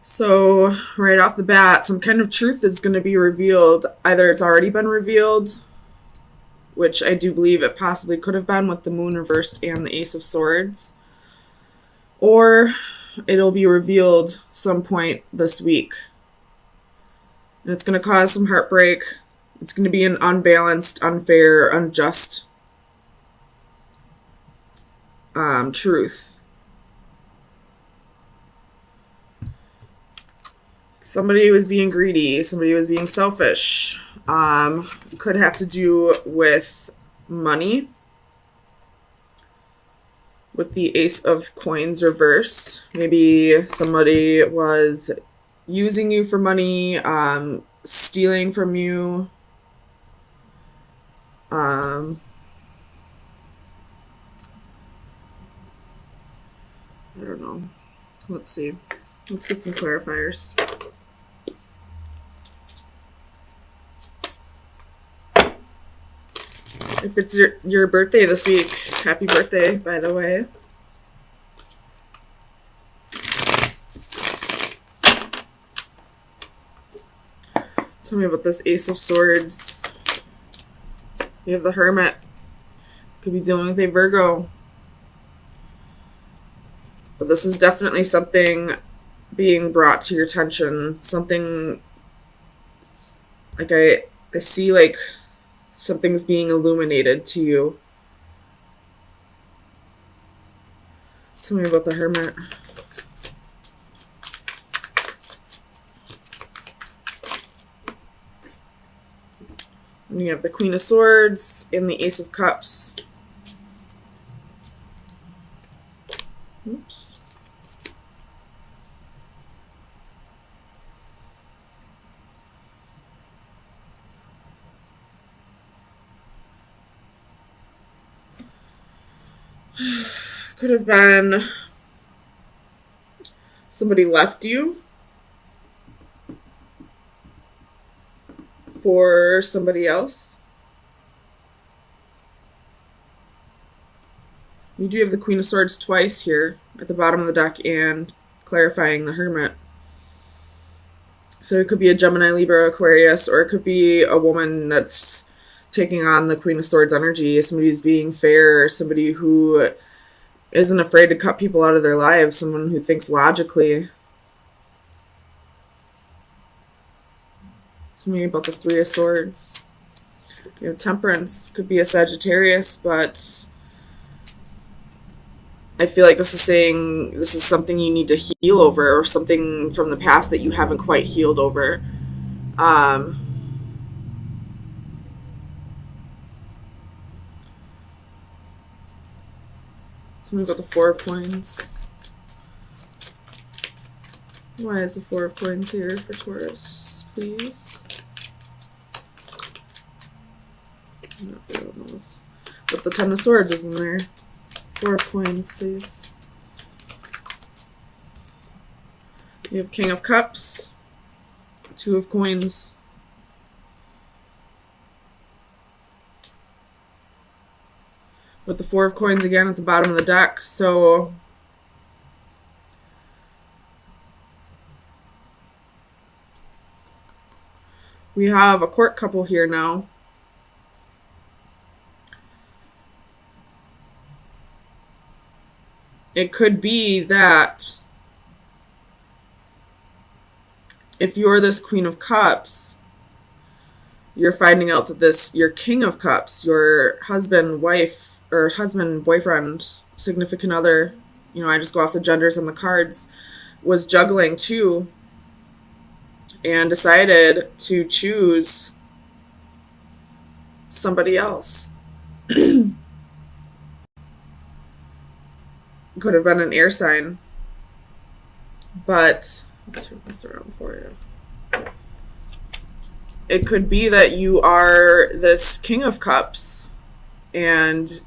So, right off the bat, some kind of truth is going to be revealed. Either it's already been revealed, which I do believe it possibly could have been with the moon reversed and the Ace of Swords, or it'll be revealed some point this week. And it's going to cause some heartbreak. It's going to be an unbalanced, unfair, unjust truth. Somebody was being greedy. Somebody was being selfish. Could have to do with money. With the Ace of Coins reversed. Maybe somebody was using you for money, stealing from you. I don't know. Let's see. Let's get some clarifiers. If it's your birthday this week, happy birthday, by the way. Tell me about this Ace of Swords. You have the Hermit. Could be dealing with a Virgo. But this is definitely something being brought to your attention. Something, like I see like something's being illuminated to you. Tell me about the Hermit. And you have the Queen of Swords and the Ace of Cups. Oops. Could have been somebody left you for somebody else. You do have the Queen of Swords twice here at the bottom of the deck and clarifying the Hermit. So it could be a Gemini, Libra, Aquarius, or it could be a woman that's taking on the Queen of Swords energy, somebody who's being fair, somebody who isn't afraid to cut people out of their lives, someone who thinks logically. Tell me about the Three of Swords. You have Temperance. Could be a Sagittarius, but I feel like this is saying this is something you need to heal over, or something from the past that you haven't quite healed over. Tell me about the Four of Coins. Why is the Four of Coins here for Taurus, please? I'm not feeling those. But the Ten of Swords isn't there. Four of Coins, please. You have King of Cups, Two of Coins. With the Four of Coins again at the bottom of the deck, so we have a court couple here now. It could be that if you're this Queen of Cups, you're finding out that your King of Cups, your husband, wife, or husband, boyfriend, significant other, I just go off the genders on the cards, was juggling too, and decided to choose somebody else. Could have been an air sign. But, I'll turn this around for you. It could be that you are this King of Cups, and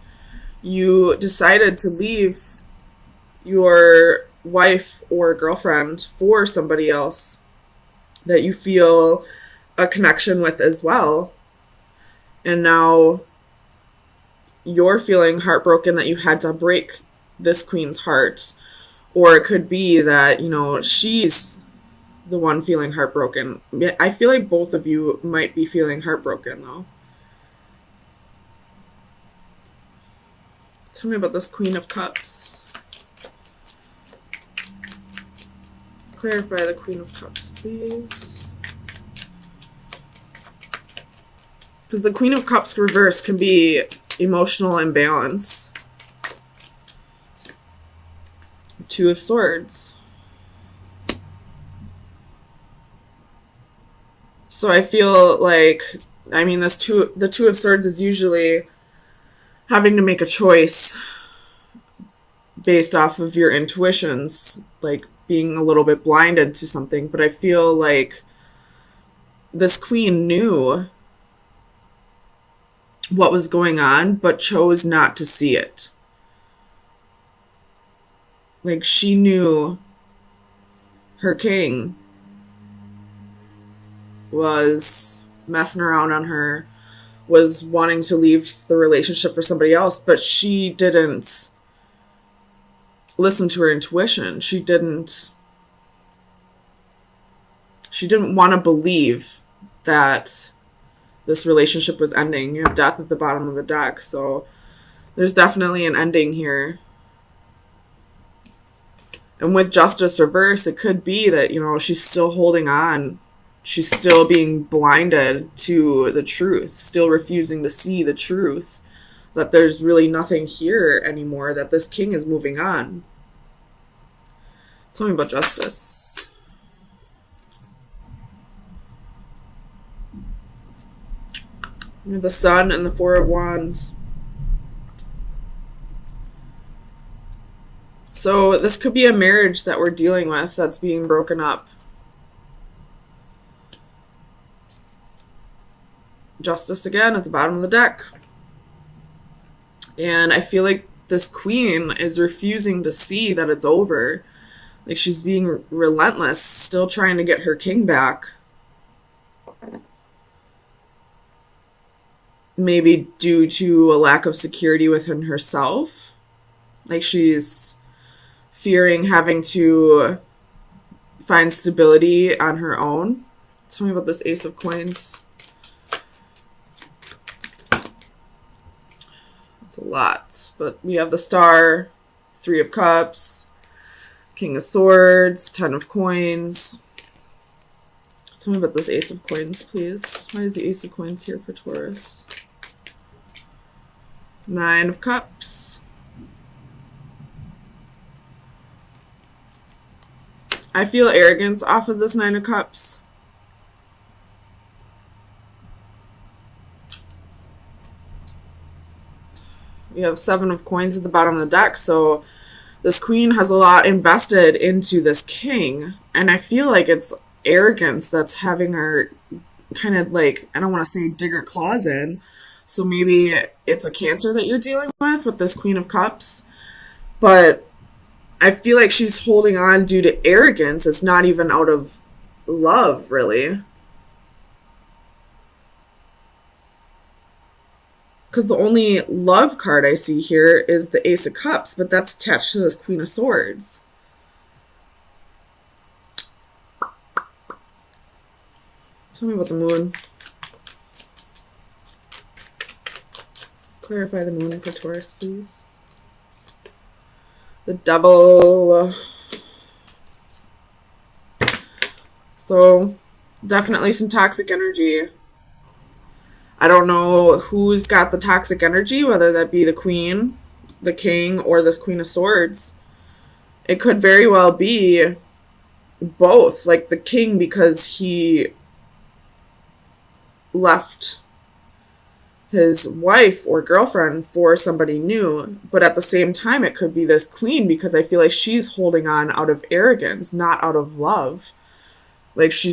you decided to leave your wife or girlfriend for somebody else that you feel a connection with as well. And now you're feeling heartbroken that you had to break this queen's heart. Or it could be that, she's the one feeling heartbroken. I feel like both of you might be feeling heartbroken, though. Tell me about this Queen of Cups. Clarify the Queen of Cups, please. Because the Queen of Cups reverse can be emotional imbalance. Two of Swords. So I feel like, I mean, the Two of Swords is usually having to make a choice based off of your intuitions, like being a little bit blinded to something. But I feel like this queen knew what was going on, but chose not to see it. Like, she knew her king was messing around on her, was wanting to leave the relationship for somebody else, but she didn't listen to her intuition. She didn't want to believe that this relationship was ending. You have death at the bottom of the deck, so there's definitely an ending here. And with Justice reverse, it could be that, you know, she's still holding on. She's still being blinded to the truth, still refusing to see the truth, that there's really nothing here anymore, that this king is moving on. Tell me about Justice. You have the Sun and the Four of Wands. So this could be a marriage that we're dealing with that's being broken up. Justice again at the bottom of the deck. And I feel like this queen is refusing to see that it's over. Like, she's being relentless, still trying to get her king back. Maybe due to a lack of security within herself. Like, she's fearing having to find stability on her own. Tell me about this Ace of Coins. It's a lot, but we have the Star, Three of Cups, King of Swords, Ten of Coins. Tell me about this Ace of Coins, please. Why is the Ace of Coins here for Taurus? Nine of Cups. I feel arrogance off of this Nine of Cups. We have Seven of Coins at the bottom of the deck, so this queen has a lot invested into this king, and I feel like it's arrogance that's having her kind of, like, I don't want to say dig her claws in, so maybe it's a Cancer that you're dealing with this Queen of Cups, but I feel like she's holding on due to arrogance. It's not even out of love, really. Because the only love card I see here is the Ace of Cups, but that's attached to this Queen of Swords. Tell me about the Moon. Clarify the Moon for Taurus, please. The Devil. So, definitely some toxic energy. I don't know who's got the toxic energy, whether that be the Queen, the King, or this Queen of Swords. It could very well be both. Like the King, because he left his wife or girlfriend for somebody new, but at the same time it could be this Queen, because I feel like she's holding on out of arrogance, not out of love. Like she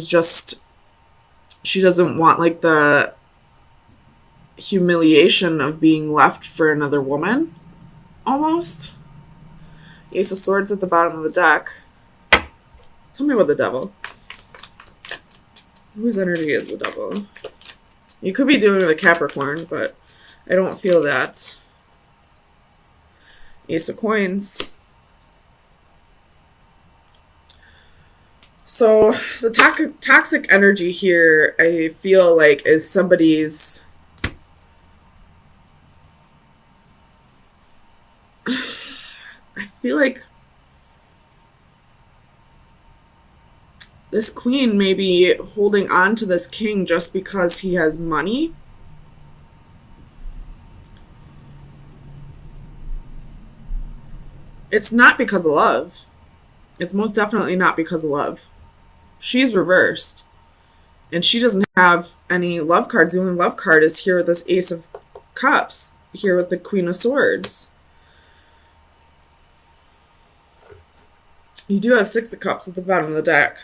doesn't want like the humiliation of being left for another woman, almost. Ace of Swords at the bottom of the deck. Tell me about the Devil. Whose energy is the Devil? You could be dealing with a Capricorn, but I don't feel that. Ace of Coins. So the toxic energy here, I feel like, is somebody's. I feel like this queen may be holding on to this king just because he has money. It's not because of love. It's most definitely not because of love. She's reversed. And she doesn't have any love cards. The only love card is here with this Ace of Cups. Here with the Queen of Swords. You do have Six of Cups at the bottom of the deck.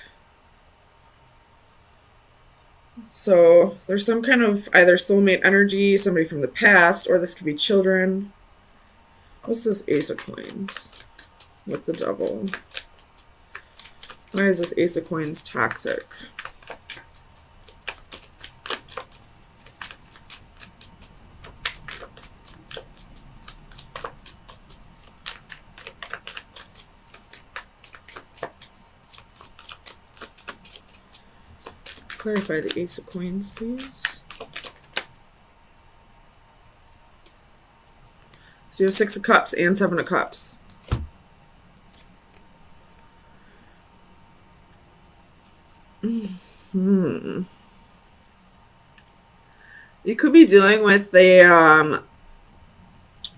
So there's some kind of either soulmate energy, somebody from the past, or this could be children. What's this Ace of Coins with the Devil? Why is this Ace of Coins toxic? Clarify the Ace of Coins, please. So you have Six of Cups and Seven of Cups. You could be dealing with a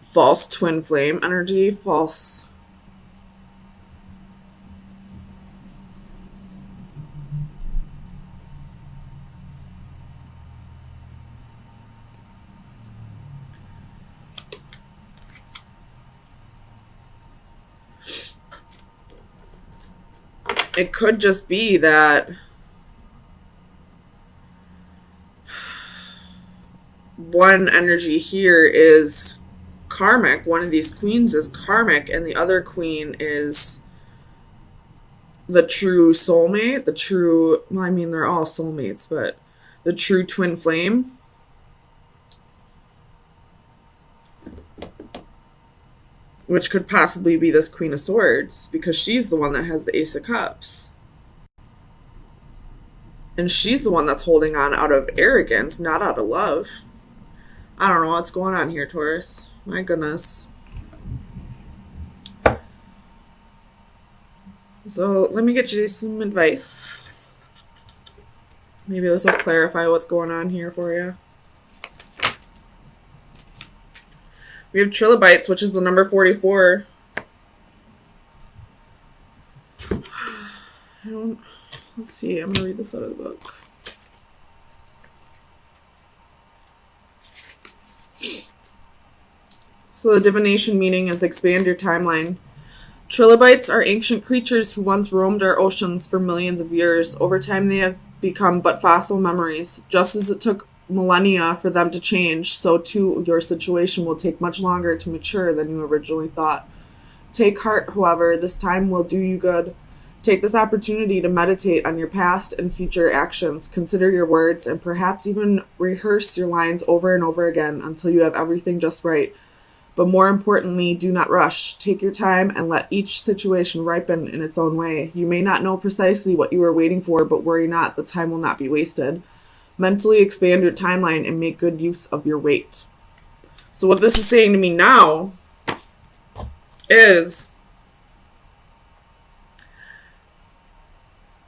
false twin flame energy, false. It could just be that one energy here is karmic. One of these queens is karmic, and the other queen is the true soulmate. The true, well, I mean, they're all soulmates, but the true twin flame. Which could possibly be this Queen of Swords, because she's the one that has the Ace of Cups. And she's the one that's holding on out of arrogance, not out of love. I don't know what's going on here, Taurus. My goodness. So let me get you some advice. Maybe this will clarify what's going on here for you. We have trilobites, which is the number 44. Let's see, I'm going to read this out of the book. So the divination meaning is expand your timeline. Trilobites are ancient creatures who once roamed our oceans for millions of years. Over time, they have become but fossil memories. Just as it took millennia for them to change, so too your situation will take much longer to mature than you originally thought. Take heart, however, this time will do you good. Take this opportunity to meditate on your past and future actions. Consider your words and perhaps even rehearse your lines over and over again until you have everything just right. But more importantly, do not rush. Take your time and let each situation ripen in its own way. You may not know precisely what you are waiting for, but worry not, the time will not be wasted. Mentally expand your timeline and make good use of your weight. So what this is saying to me now is,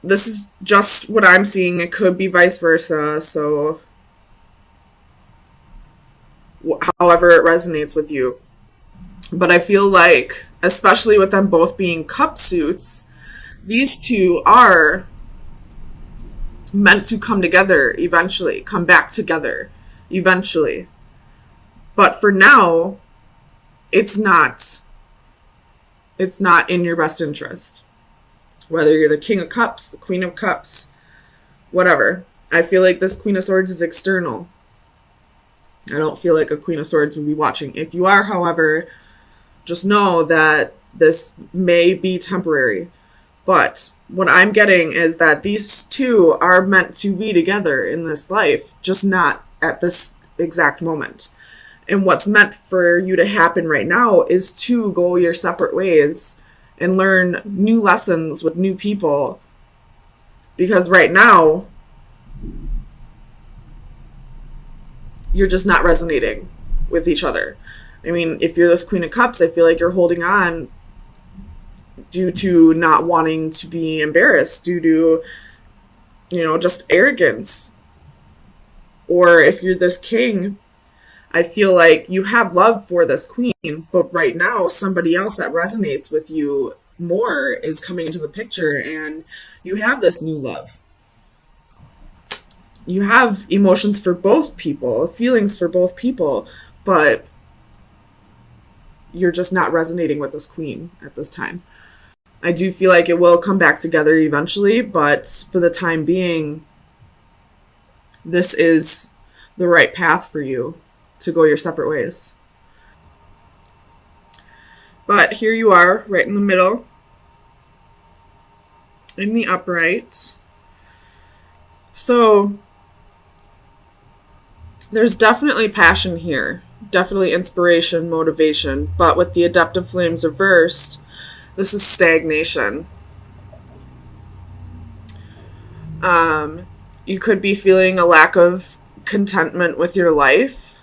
this is just what I'm seeing. It could be vice versa. So however it resonates with you. But I feel like, especially with them both being cup suits, these two are meant to come together eventually, come back together eventually. But for now, it's not in your best interest. Whether you're the King of Cups, the Queen of Cups, whatever. I feel like this Queen of Swords is external. I don't feel like a Queen of Swords would be watching. If you are, however, just know that this may be temporary. But what I'm getting is that these two are meant to be together in this life, just not at this exact moment. And what's meant for you to happen right now is to go your separate ways and learn new lessons with new people Because right now, you're just not resonating with each other. I mean, if you're this Queen of Cups, I feel like you're holding on due to not wanting to be embarrassed, due to, just arrogance. Or if you're this king, I feel like you have love for this queen, but right now somebody else that resonates with you more is coming into the picture, and you have this new love. You have emotions for both people, feelings for both people, but you're just not resonating with this queen at this time. I do feel like it will come back together eventually, but for the time being, this is the right path for you to go your separate ways. But here you are, right in the middle, in the upright. So there's definitely passion here, definitely inspiration, motivation, but with the adaptive flames reversed, this is stagnation. You could be feeling a lack of contentment with your life,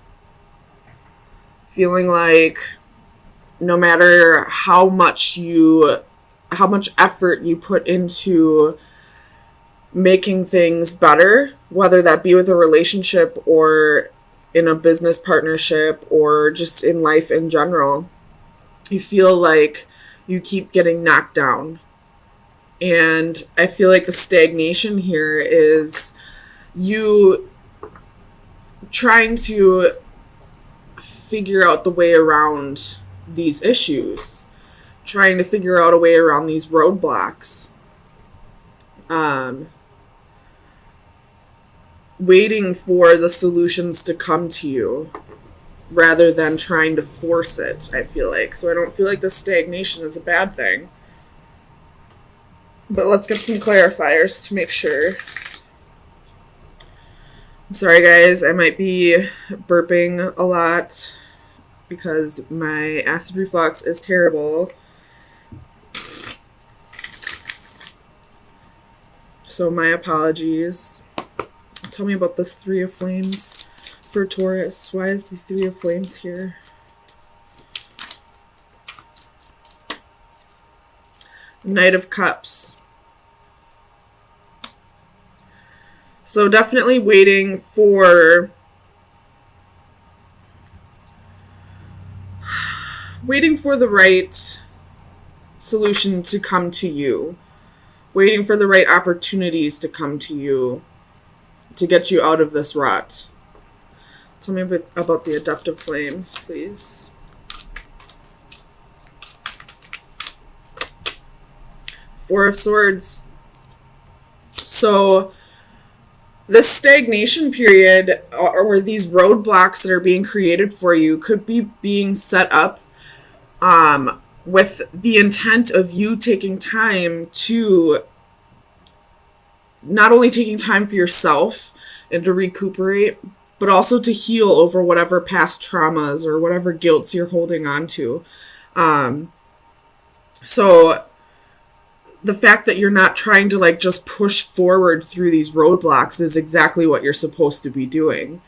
feeling like no matter how much effort you put into making things better, whether that be with a relationship or in a business partnership or just in life in general, you feel like you keep getting knocked down. And I feel like the stagnation here is you trying to figure out the way around these issues, trying to figure out a way around these roadblocks, waiting for the solutions to come to you rather than trying to force it, I feel like. So I don't feel like the stagnation is a bad thing. But let's get some clarifiers to make sure. I'm sorry, guys. I might be burping a lot because my acid reflux is terrible. So my apologies. Tell me about this Three of Flames for Taurus. Why is the Three of Flames here? Knight of Cups. So definitely waiting for the right solution to come to you. Waiting for the right opportunities to come to you to get you out of this rut. Tell me about the adaptive flames, please. Four of Swords. So this stagnation period or these roadblocks that are being created for you could be being set up with the intent of you taking time to not only taking time for yourself and to recuperate, but also to heal over whatever past traumas or whatever guilts you're holding on to. So the fact that you're not trying to just push forward through these roadblocks is exactly what you're supposed to be doing.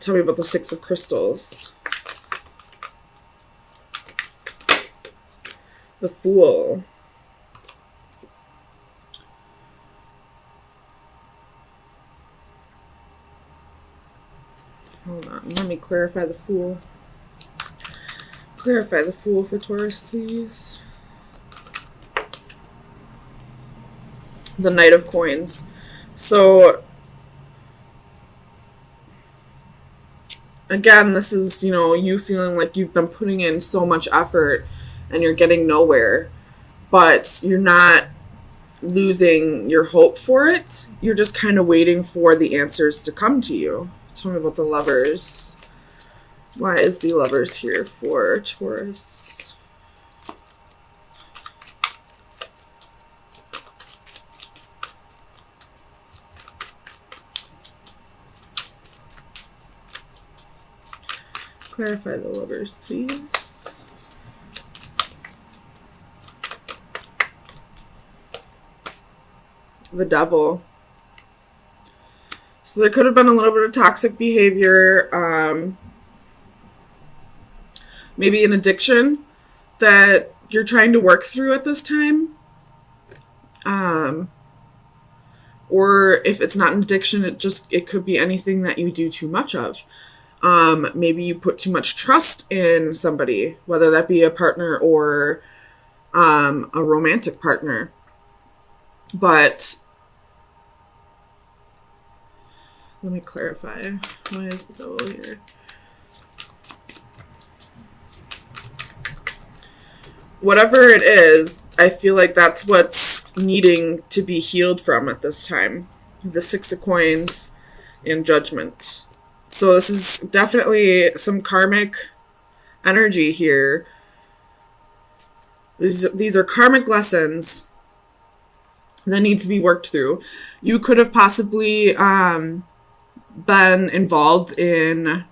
Tell me about the Six of Crystals. The Fool. Hold on, let me clarify the Fool. Clarify the Fool for Taurus, please. The Knight of Coins. So again, this is, you feeling like you've been putting in so much effort and you're getting nowhere, but you're not losing your hope for it. You're just kind of waiting for the answers to come to you. Tell me about the Lovers. Why is the Lovers here for Taurus? Clarify the Lovers, please. the devil. So there could have been a little bit of toxic behavior, maybe an addiction that you're trying to work through at this time. Or if it's not an addiction, it could be anything that you do too much of. Maybe you put too much trust in somebody, whether that be a partner or a romantic partner. But let me clarify. Why is the devil here? Whatever it is, I feel like that's what's needing to be healed from at this time. The Six of Coins and Judgment. So this is definitely some karmic energy here. These are karmic lessons that need to be worked through. You could have possibly been involved in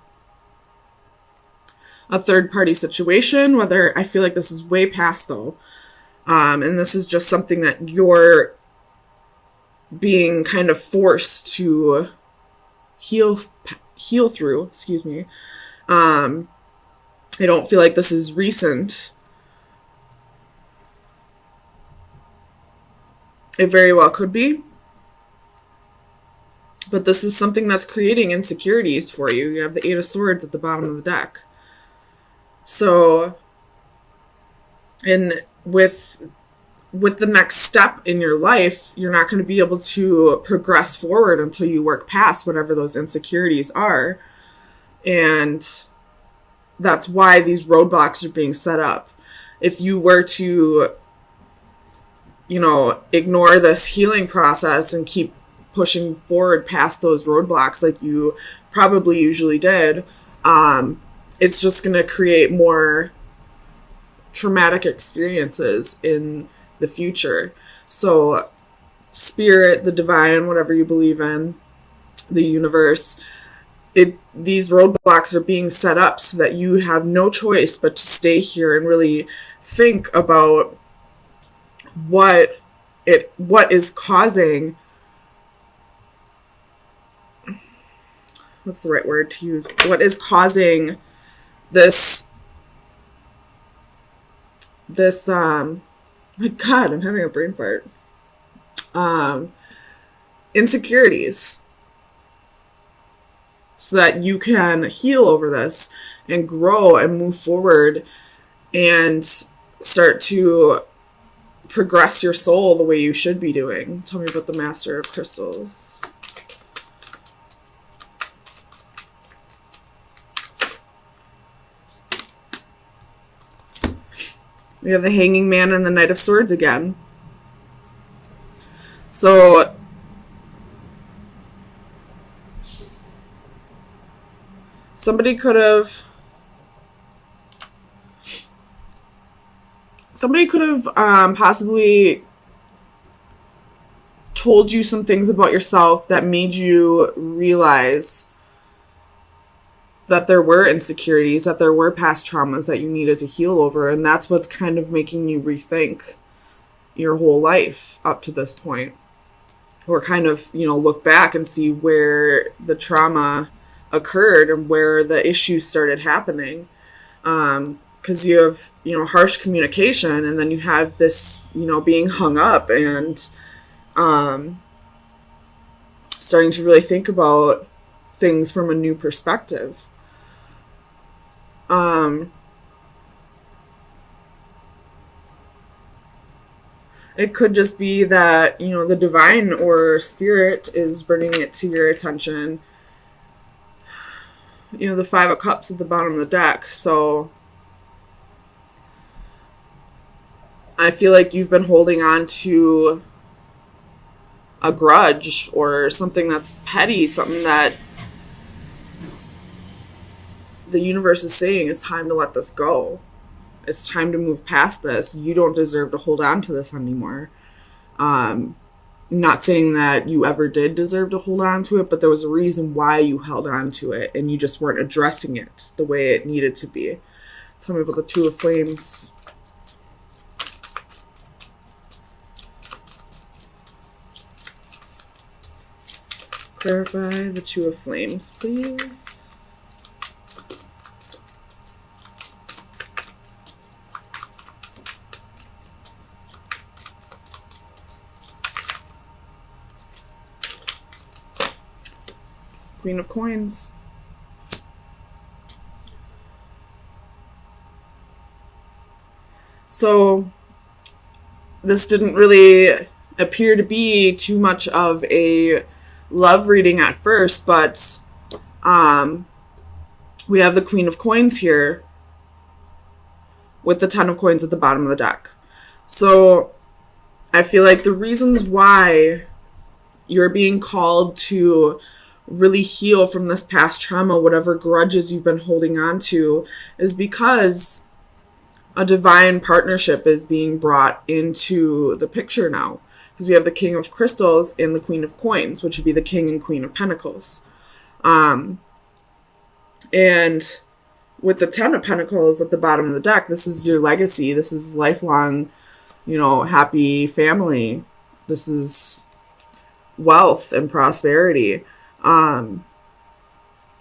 a third-party situation, whether I feel like this is way past, though. And this is just something that you're being kind of forced to heal through, excuse me. I don't feel like this is recent. It very well could be. But this is something that's creating insecurities for you. You have the Eight of Swords at the bottom of the deck. So, and with the next step in your life, you're not going to be able to progress forward until you work past whatever those insecurities are. And that's why these roadblocks are being set up. If you were to, ignore this healing process and keep pushing forward past those roadblocks like you probably usually did, it's just going to create more traumatic experiences in the future. So spirit, the divine, whatever you believe in, the universe, these roadblocks are being set up so that you have no choice but to stay here and really think about what is causing, what's the right word to use? What is causing this my God, I'm having a brain fart. Insecurities. So that you can heal over this and grow and move forward and start to progress your soul the way you should be doing. Tell me about the Master of Crystals. We have the Hanging Man and the Knight of Swords again. So somebody could have possibly told you some things about yourself that made you realize that there were insecurities, that there were past traumas that you needed to heal over, and that's what's kind of making you rethink your whole life up to this point. Or kind of, look back and see where the trauma occurred and where the issues started happening. Because you have, harsh communication, and then you have this, being hung up and starting to really think about things from a new perspective. It could just be that, the divine or spirit is bringing it to your attention. The Five of Cups at the bottom of the deck. So I feel like you've been holding on to a grudge or something that's petty, something that the universe is saying it's time to let this go. It's time to move past this. You don't deserve to hold on to this anymore. Not saying that you ever did deserve to hold on to it, but there was a reason why you held on to it, and you just weren't addressing it the way it needed to be. Tell me about the Two of Flames. Clarify the Two of Flames, please. Queen of Coins. So this didn't really appear to be too much of a love reading at first, but we have the Queen of Coins here with the Ten of Coins at the bottom of the deck. So I feel like the reasons why you're being called to really heal from this past trauma, whatever grudges you've been holding on to, is because a divine partnership is being brought into the picture now. Because we have the King of Crystals and the Queen of Coins, which would be the King and Queen of Pentacles. And with the Ten of Pentacles at the bottom of the deck, this is your legacy. This is lifelong, happy family. This is wealth and prosperity. And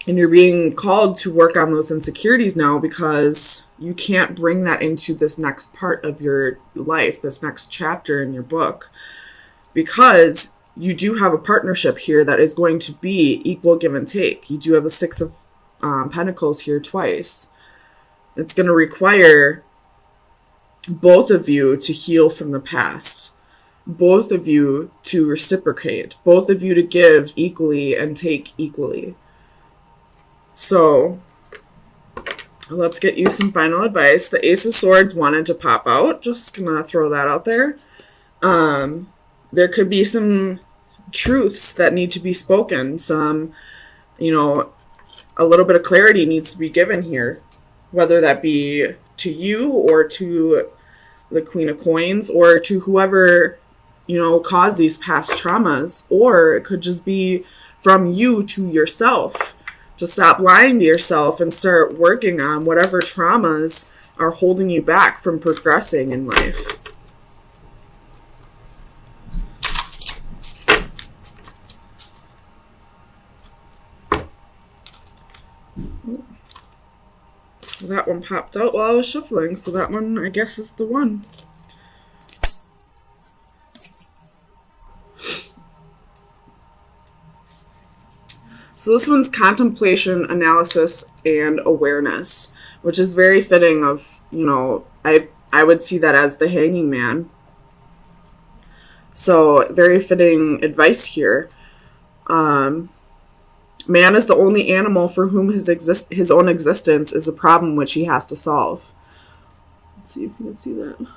you're being called to work on those insecurities now because you can't bring that into this next part of your life, this next chapter in your book, because you do have a partnership here that is going to be equal give and take. You do have the Six of Pentacles here twice. It's going to require both of you to heal from the past, both of you to reciprocate, both of you to give equally and take equally. So let's get you some final advice. The Ace of Swords wanted to pop out. Just gonna throw that out there. There could be some truths that need to be spoken. Some, a little bit of clarity needs to be given here, whether that be to you or to the Queen of Coins or to whoever, caused these past traumas, or it could just be from you to yourself. To stop lying to yourself and start working on whatever traumas are holding you back from progressing in life. That one popped out while I was shuffling, so that one, I guess, is the one. So this one's contemplation, analysis, and awareness, which is very fitting of, I would see that as the Hanging Man. So very fitting advice here. Man is the only animal for whom his own existence is a problem which he has to solve. Let's see if you can see that.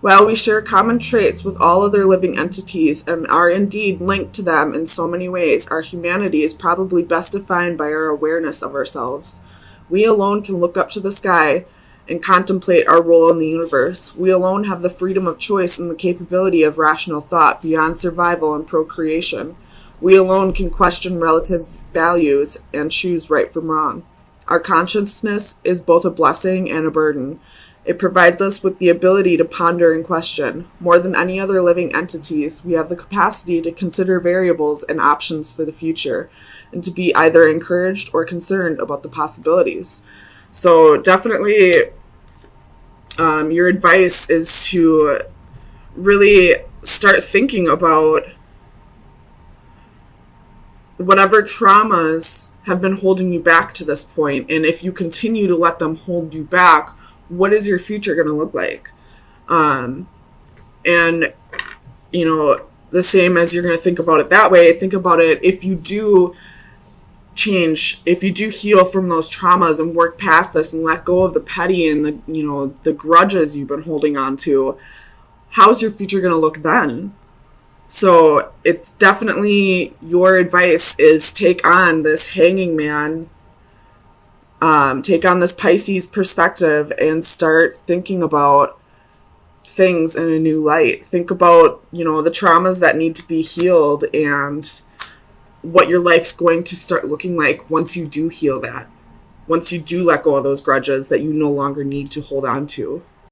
While we share common traits with all other living entities and are indeed linked to them in so many ways, our humanity is probably best defined by our awareness of ourselves. We alone can look up to the sky and contemplate our role in the universe. We alone have the freedom of choice and the capability of rational thought beyond survival and procreation. We alone can question relative values and choose right from wrong. Our consciousness is both a blessing and a burden. It provides us with the ability to ponder and question. More than any other living entities, we have the capacity to consider variables and options for the future, and to be either encouraged or concerned about the possibilities. So definitely, your advice is to really start thinking about whatever traumas have been holding you back to this point, and if you continue to let them hold you back, what is your future going to look like? And, the same as you're going to think about it that way, think about it if you do change, if you do heal from those traumas and work past this and let go of the petty and the grudges you've been holding on to, how's your future going to look then? So it's definitely your advice is take on this Hanging Man, take on this Pisces perspective and start thinking about things in a new light. Think about, the traumas that need to be healed and what your life's going to start looking like once you do heal that. Once you do let go of those grudges that you no longer need to hold on to.